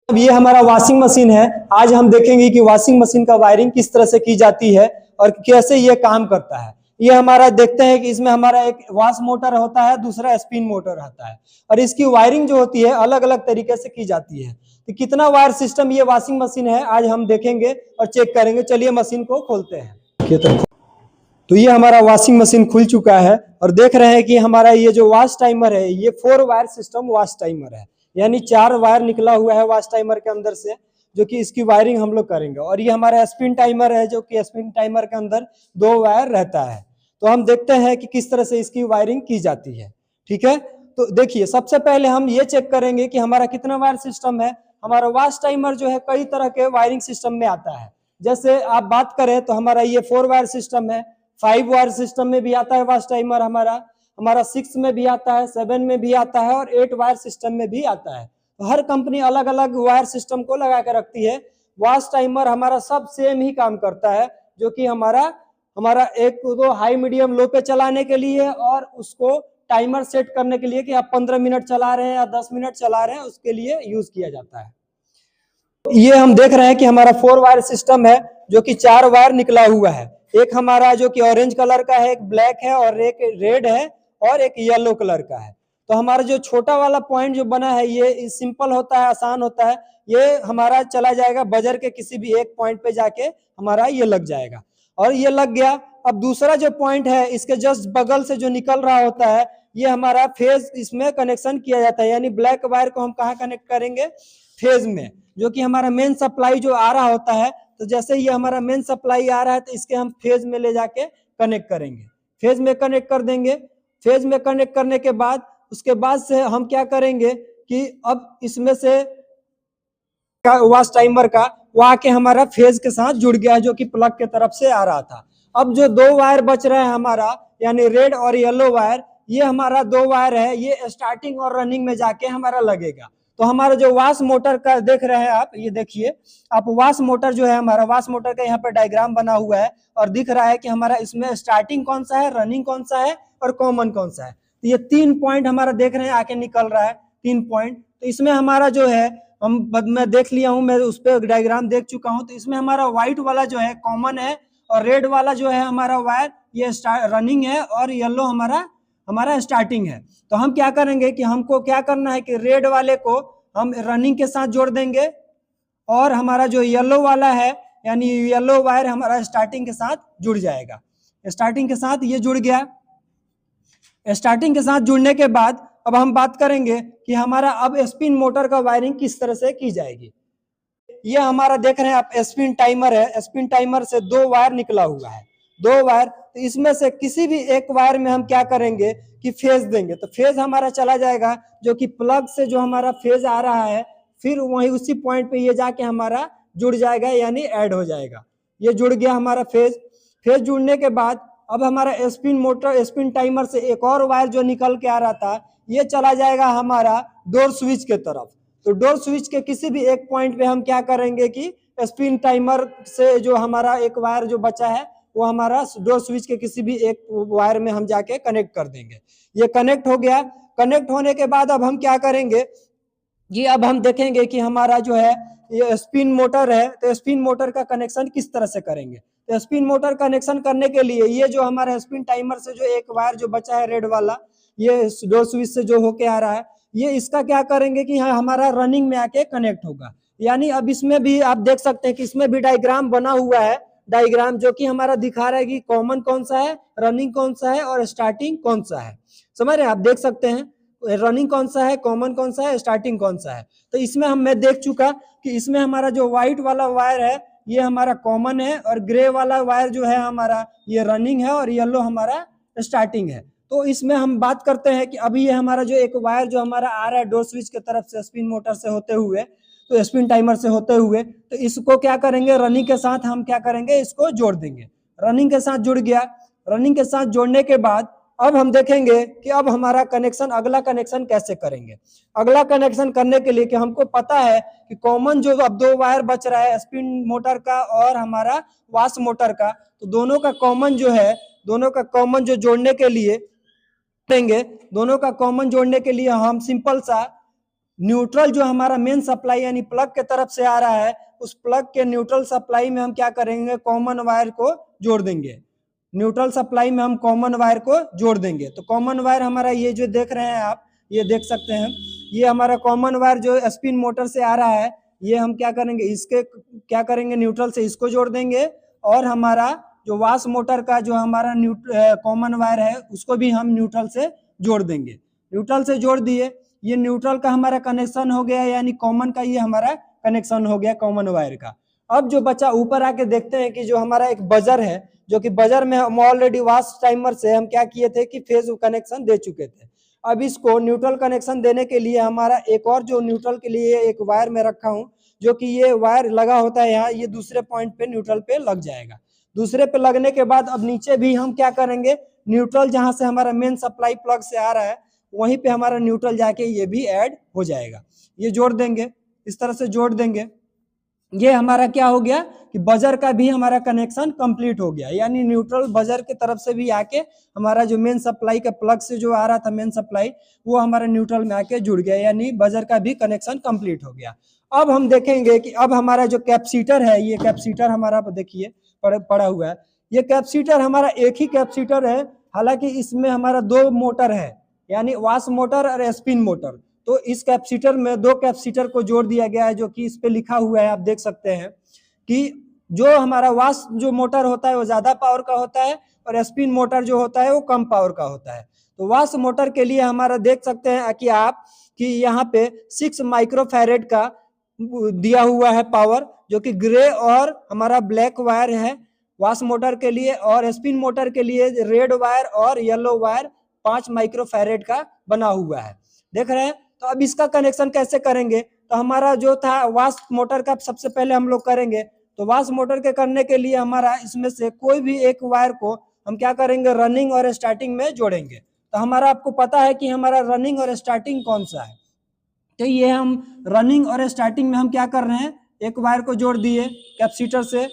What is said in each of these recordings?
अब ये हमारा वॉशिंग मशीन है। आज हम देखेंगे कि वॉशिंग मशीन का वायरिंग किस तरह से की जाती है और कैसे ये काम करता है। ये हमारा देखते हैं कि इसमें हमारा एक वॉश मोटर होता है, दूसरा स्पिन मोटर रहता है और इसकी वायरिंग जो होती है अलग अलग तरीके से की जाती है। तो कितना वायर सिस्टम ये वॉशिंग मशीन है आज हम देखेंगे और चेक करेंगे। चलिए मशीन को खोलते हैं। तो ये हमारा वॉशिंग मशीन खुल चुका है और देख रहे हैं कि हमारा ये जो वॉश टाइमर है ये 4 वायर सिस्टम वॉश टाइमर है, यानी 4 वायर निकला हुआ है वॉश टाइमर के अंदर से, जो कि इसकी वायरिंग हम लोग करेंगे। और ये हमारा स्पिन टाइमर है, जो कि स्पिन टाइमर के अंदर 2 वायर रहता है। तो हम देखते हैं कि किस तरह से इसकी वायरिंग की जाती है। ठीक है, तो देखिए सबसे पहले हम ये चेक करेंगे कि हमारा कितना वायर सिस्टम है। हमारा वॉश टाइमर जो है कई तरह के वायरिंग सिस्टम में आता है। जैसे आप बात करें तो हमारा ये 4 वायर सिस्टम है, 5 वायर सिस्टम में भी आता है वॉश टाइमर हमारा 6 में भी आता है, 7 में भी आता है और 8 वायर सिस्टम में भी आता है। तो हर कंपनी अलग अलग वायर सिस्टम को लगा के रखती है। वॉश टाइमर हमारा सब सेम ही काम करता है, जो कि हमारा एक तो हाई मीडियम लो पे चलाने के लिए और उसको टाइमर सेट करने के लिए कि आप 15 मिनट चला रहे हैं या 10 मिनट चला रहे हैं, उसके लिए यूज किया जाता है। ये हम देख रहे हैं कि हमारा 4 वायर सिस्टम है, जो कि 4 वायर निकला हुआ है। एक हमारा जो कि ऑरेंज कलर का है, एक ब्लैक है और एक रेड है और एक येलो कलर का है। तो हमारा जो छोटा वाला पॉइंट जो बना है ये सिंपल होता है, आसान होता है। ये हमारा चला जाएगा बजर के किसी भी एक पॉइंट पे जाके हमारा ये लग जाएगा और ये लग गया। अब दूसरा जो पॉइंट है इसके जस्ट बगल से जो निकल रहा होता है ये हमारा फेज इसमें कनेक्शन किया जाता है, यानी ब्लैक वायर को हम कहाँ कनेक्ट करेंगे, फेज में, जो कि हमारा मेन सप्लाई जो आ रहा होता है। तो जैसे ये हमारा मेन सप्लाई आ रहा है तो इसके हम फेज में ले जाके कनेक्ट करेंगे, फेज में कनेक्ट कर देंगे। फेज में कनेक्ट करने के बाद उसके बाद से हम क्या करेंगे कि अब इसमें से वॉश टाइमर का वो आके हमारा फेज के साथ जुड़ गया है, जो कि प्लग के तरफ से आ रहा था। अब जो 2 वायर बच रहे हैं हमारा, यानी रेड और येलो वायर, ये हमारा 2 वायर है, ये स्टार्टिंग और रनिंग में जाके हमारा लगेगा। तो हमारा जो वॉश मोटर का देख रहे हैं आप, ये देखिए आप वॉश मोटर जो है हमारा, वॉश मोटर का यहाँ पर डायग्राम बना हुआ है और दिख रहा है कि हमारा इसमें स्टार्टिंग कौन सा है, रनिंग कौन सा है और कॉमन कौन सा है। तो ये 3 पॉइंट हमारा देख रहे हैं आके निकल रहा है, 3 पॉइंट। तो इसमें हमारा जो है मैं देख लिया हूं, मैं उस पर डायग्राम देख चुका हूं। तो इसमें हमारा व्हाइट वाला जो है कॉमन है और रेड वाला जो है हमारा वायर ये रनिंग है और येलो हमारा स्टार्टिंग है। तो हम क्या करेंगे कि हमको क्या करना है कि रेड वाले को हम रनिंग के साथ जोड़ देंगे और हमारा जो येलो वाला है, यानी येलो वायर हमारा स्टार्टिंग के साथ जुड़ जाएगा। स्टार्टिंग के साथ ये जुड़ गया। स्टार्टिंग के साथ जुड़ने के बाद अब हम बात करेंगे कि हमारा अब स्पिन मोटर का वायरिंग किस तरह से की जाएगी। ये हमारा देख रहे हैं आप स्पिन टाइमर है, स्पिन टाइमर से 2 वायर निकला हुआ है, 2 वायर। तो इसमें से किसी भी एक वायर में हम क्या करेंगे कि फेज देंगे। तो फेज हमारा चला जाएगा, जो कि प्लग से जो हमारा फेज आ रहा है फिर वही उसी पॉइंट पे ये जाके हमारा जुड़ जाएगा, यानी ऐड हो जाएगा। ये जुड़ गया हमारा फेज। फेज जुड़ने के बाद अब हमारा स्पिन मोटर, स्पिन टाइमर से एक और वायर जो निकल के आ रहा था ये चला जाएगा हमारा डोर स्विच के तरफ। तो डोर स्विच के किसी भी एक पॉइंट पे हम क्या करेंगे कि स्पिन टाइमर से जो हमारा एक वायर जो बचा है वो हमारा डोर स्विच के किसी भी एक वायर में हम जाके कनेक्ट कर देंगे। ये कनेक्ट हो गया। कनेक्ट होने के बाद अब हम क्या करेंगे, ये अब हम देखेंगे कि हमारा जो है ये स्पिन मोटर है, तो स्पिन मोटर का कनेक्शन किस तरह से करेंगे। तो स्पिन मोटर कनेक्शन करने के लिए ये जो हमारा स्पिन टाइमर से जो एक वायर जो बचा है रेड वाला, ये डोर स्विच से जो होके आ रहा है, ये इसका क्या करेंगे कि हमारा रनिंग में आके कनेक्ट होगा। यानी अब इसमें भी आप देख सकते हैं कि इसमें भी डायग्राम बना हुआ है, डायग्राम जो कि हमारा दिखा रहा है कि कॉमन कौन सा है, रनिंग कौन सा है और स्टार्टिंग कौन सा है। समझ रहे हैं, आप देख सकते हैं रनिंग कौन सा है, कॉमन कौन सा है, स्टार्टिंग कौन सा है। तो इसमें मैं देख चुका कि इसमें हमारा जो व्हाइट वाला वायर है ये हमारा कॉमन है और ग्रे वाला वायर जो है हमारा ये रनिंग है और येलो हमारा स्टार्टिंग है। तो इसमें हम बात करते हैं कि अभी ये हमारा जो एक वायर जो हमारा आ रहा है डोर स्विच के तरफ से स्पिन मोटर से होते हुए, तो स्पिन टाइमर से होते हुए, तो इसको क्या करेंगे रनिंग के साथ हम क्या करेंगे इसको जोड़ देंगे। रनिंग के साथ जुड़ गया। रनिंग के साथ जोड़ने के बाद अब हम देखेंगे कि अब हमारा कनेक्शन, अगला कनेक्शन कैसे करेंगे। अगला कनेक्शन करने के लिए कि हमको पता है कि कॉमन जो अब 2 वायर बच रहा है स्पिन मोटर का और हमारा वॉश मोटर का, तो दोनों का कॉमन जो है, दोनों का कॉमन जो जोड़ने के लिए देंगे, दोनों का कॉमन जोड़ने के लिए हम सिंपल सा न्यूट्रल जो हमारा मेन सप्लाई यानी प्लग के तरफ से आ रहा है, उस प्लग के न्यूट्रल सप्लाई में हम क्या करेंगे, कॉमन वायर को जोड़ देंगे। न्यूट्रल सप्लाई में हम कॉमन वायर को जोड़ देंगे। तो कॉमन वायर हमारा ये जो देख रहे हैं आप, ये देख सकते हैं, ये हमारा कॉमन वायर जो स्पिन मोटर से आ रहा है, ये हम क्या करेंगे, इसके क्या करेंगे, न्यूट्रल से इसको जोड़ देंगे, और हमारा जो वाश मोटर का जो हमारा कॉमन वायर है उसको भी हम न्यूट्रल से जोड़ देंगे। न्यूट्रल से जोड़ दिए, ये न्यूट्रल का हमारा कनेक्शन हो गया, यानी कॉमन का ये हमारा कनेक्शन हो गया कॉमन वायर का। अब जो बचा, ऊपर आके देखते हैं कि जो हमारा एक बजर है, जो कि बजर में हम ऑलरेडी वाश टाइमर से हम क्या किए थे कि फेज कनेक्शन दे चुके थे। अब इसको न्यूट्रल कनेक्शन देने के लिए हमारा एक और जो न्यूट्रल के लिए एक वायर में रखा हूं, जो कि ये वायर लगा होता है यहाँ, ये दूसरे पॉइंट पे न्यूट्रल पे लग जाएगा। दूसरे पे लगने के बाद अब नीचे भी हम क्या करेंगे, न्यूट्रल जहां से हमारा मेन सप्लाई प्लग से आ रहा है वहीं पे हमारा न्यूट्रल जाके ये भी ऐड हो जाएगा। ये जोड़ देंगे, इस तरह से जोड़ देंगे। ये हमारा क्या हो गया कि बजर का भी हमारा कनेक्शन कंप्लीट हो गया, यानी न्यूट्रल बजर की तरफ से भी आके हमारा जो मेन सप्लाई का प्लग से जो आ रहा था मेन सप्लाई, वो हमारा न्यूट्रल में आके जुड़ गया, यानी बजर का भी कनेक्शन कंप्लीट हो गया। अब हम देखेंगे कि अब हमारा जो कैपेसिटर है, ये कैपेसिटर हमारा देखिए पड़ा हुआ है। ये कैपेसिटर हमारा एक ही कैपेसिटर है, हालांकि इसमें हमारा दो मोटर है, यानी वाश मोटर और स्पिन मोटर। तो इस कैपेसिटर में दो कैपेसिटर को जोड़ दिया गया है, जो कि इस पे लिखा हुआ है, आप देख सकते हैं कि जो हमारा वाश जो मोटर होता है वो ज्यादा पावर का होता है, और स्पिन मोटर जो होता है वो कम पावर का होता है। तो वाश मोटर के लिए हमारा देख सकते हैं कि आप कि यहाँ पे 6 माइक्रोफैरेड का दिया हुआ है पावर, जो कि ग्रे और हमारा ब्लैक वायर है वाश मोटर के लिए, और स्पिन मोटर के लिए रेड वायर और येलो वायर 5 माइक्रोफैरेड का बना हुआ है, देख रहे हैं। तो अब इसका कनेक्शन कैसे करेंगे, तो हमारा जो था वाश मोटर का सबसे पहले हम लोग करेंगे। तो वाश मोटर के करने के लिए हमारा इसमें से कोई भी एक वायर को हम क्या करेंगे, रनिंग और स्टार्टिंग में जोड़ेंगे। तो हमारा आपको पता है कि हमारा रनिंग और स्टार्टिंग कौन सा है, तो ये हम रनिंग और स्टार्टिंग में हम क्या कर रहे हैं, एक वायर को जोड़ दिए कैपेसिटर से,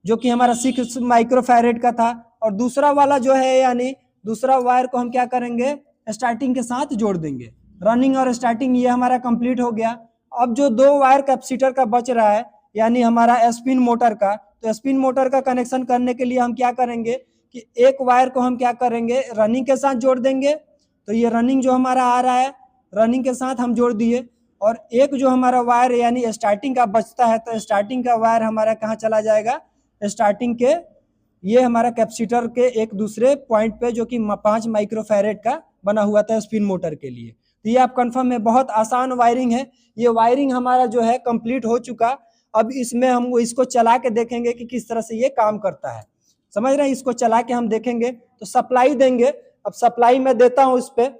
जो कि हमारा 6 माइक्रोफैरेड का था, और दूसरा वाला जो है यानी दूसरा वायर को हम क्या करेंगे, स्टार्टिंग के साथ जोड़ देंगे। रनिंग और स्टार्टिंग ये हमारा कंप्लीट हो गया। अब जो दो वायर कैपेसिटर का बच रहा है, यानी हमारा स्पिन मोटर का, तो स्पिन मोटर का कनेक्शन करने के लिए हम क्या करेंगे कि एक वायर को हम क्या करेंगे, रनिंग के साथ जोड़ देंगे। तो ये रनिंग जो हमारा आ रहा है, रनिंग के साथ हम जोड़ दिए, और एक जो हमारा वायर यानी स्टार्टिंग का बचता है, तो स्टार्टिंग का वायर हमारा कहाँ चला जाएगा, स्टार्टिंग के ये हमारा कैपेसिटर के एक दूसरे पॉइंट पे, जो कि 5 माइक्रोफैरेड का बना हुआ था स्पिन मोटर के लिए। तो ये आप कंफर्म है, बहुत आसान वायरिंग है। ये वायरिंग हमारा जो है कंप्लीट हो चुका। अब इसमें हम इसको चला के देखेंगे कि किस तरह से ये काम करता है, समझ रहे हैं। इसको चला के हम देखेंगे, तो सप्लाई देंगे। अब सप्लाई मैं देता हूँ इस पे,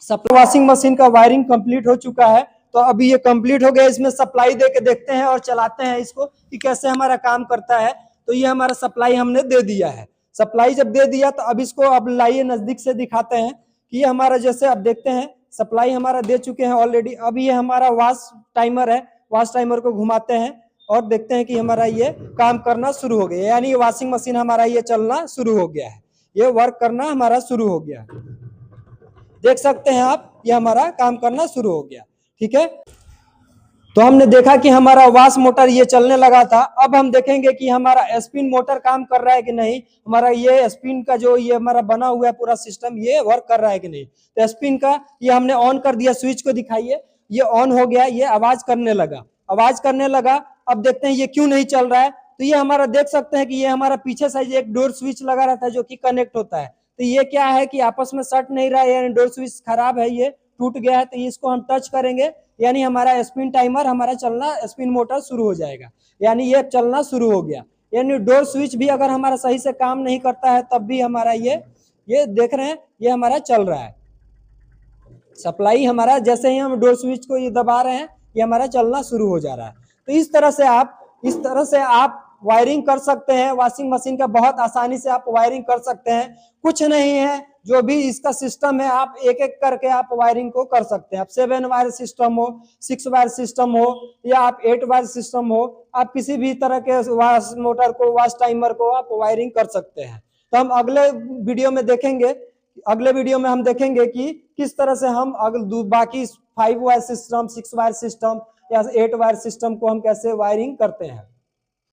सप्लाई वॉशिंग मशीन का वायरिंग कंप्लीट हो चुका है। तो अभी ये कंप्लीट हो गया, इसमें सप्लाई दे के देखते हैं और चलाते हैं इसको कि कैसे हमारा काम करता है। तो ये हमारा सप्लाई हमने दे दिया है। सप्लाई जब दे दिया तो अब इसको अब लाइए नजदीक से दिखाते हैं कि ये हमारा, जैसे अब देखते हैं सप्लाई हमारा दे चुके हैं ऑलरेडी। अब ये हमारा वाश टाइमर है, वाश टाइमर को घुमाते हैं और देखते हैं कि हमारा ये काम करना शुरू हो गया, यानी वॉशिंग मशीन हमारा ये चलना शुरू हो गया है, ये वर्क करना हमारा शुरू हो गया। देख सकते हैं आप, ये हमारा काम करना शुरू हो गया, ठीक है। तो हमने देखा कि हमारा वाश मोटर ये चलने लगा था। अब हम देखेंगे कि हमारा स्पिन मोटर काम कर रहा है कि नहीं, हमारा ये स्पिन का जो ये हमारा बना हुआ है पूरा सिस्टम, ये वर्क कर रहा है कि नहीं। तो स्पिन का ये हमने ऑन कर दिया, स्विच को दिखाइए, ये ऑन हो गया, ये आवाज करने लगा, आवाज करने लगा। अब देखते हैं ये क्यों नहीं चल रहा है। तो ये हमारा देख सकते हैं कि ये हमारा पीछे से एक डोर स्विच लगा रहता है जो कि कनेक्ट होता है। तो ये क्या है कि आपस में सट नहीं रहा है, यानी डोर स्विच खराब है, ये टूट गया है। तो इसको हम टच करेंगे, यानी हमारा स्पिन टाइमर हमारा चलना, स्पिन मोटर शुरू हो जाएगा, यानी ये चलना शुरू हो गया। यानी डोर स्विच भी अगर हमारा सही से काम नहीं करता है तब भी हमारा ये देख रहे हैं, ये हमारा चल रहा है। सप्लाई हमारा जैसे ही हम डोर स्विच को ये दबा रहे हैं, ये हमारा चलना शुरू हो जा रहा है। तो इस तरह से आप वायरिंग कर सकते हैं वॉशिंग मशीन का, बहुत आसानी से आप वायरिंग कर सकते हैं। कुछ नहीं है, जो भी इसका सिस्टम है आप एक एक करके आप वायरिंग को कर सकते हैं। आप 7 वायर सिस्टम हो, 6 वायर सिस्टम हो, या आप 8 वायर सिस्टम हो, आप किसी भी तरह के वाश मोटर को, वाश टाइमर को आप वायरिंग कर सकते हैं। तो हम अगले वीडियो में देखेंगे, अगले वीडियो में हम देखेंगे कि किस तरह से हम बाकी 5 वायर सिस्टम, 6 वायर सिस्टम या 8 वायर सिस्टम को हम कैसे वायरिंग करते हैं।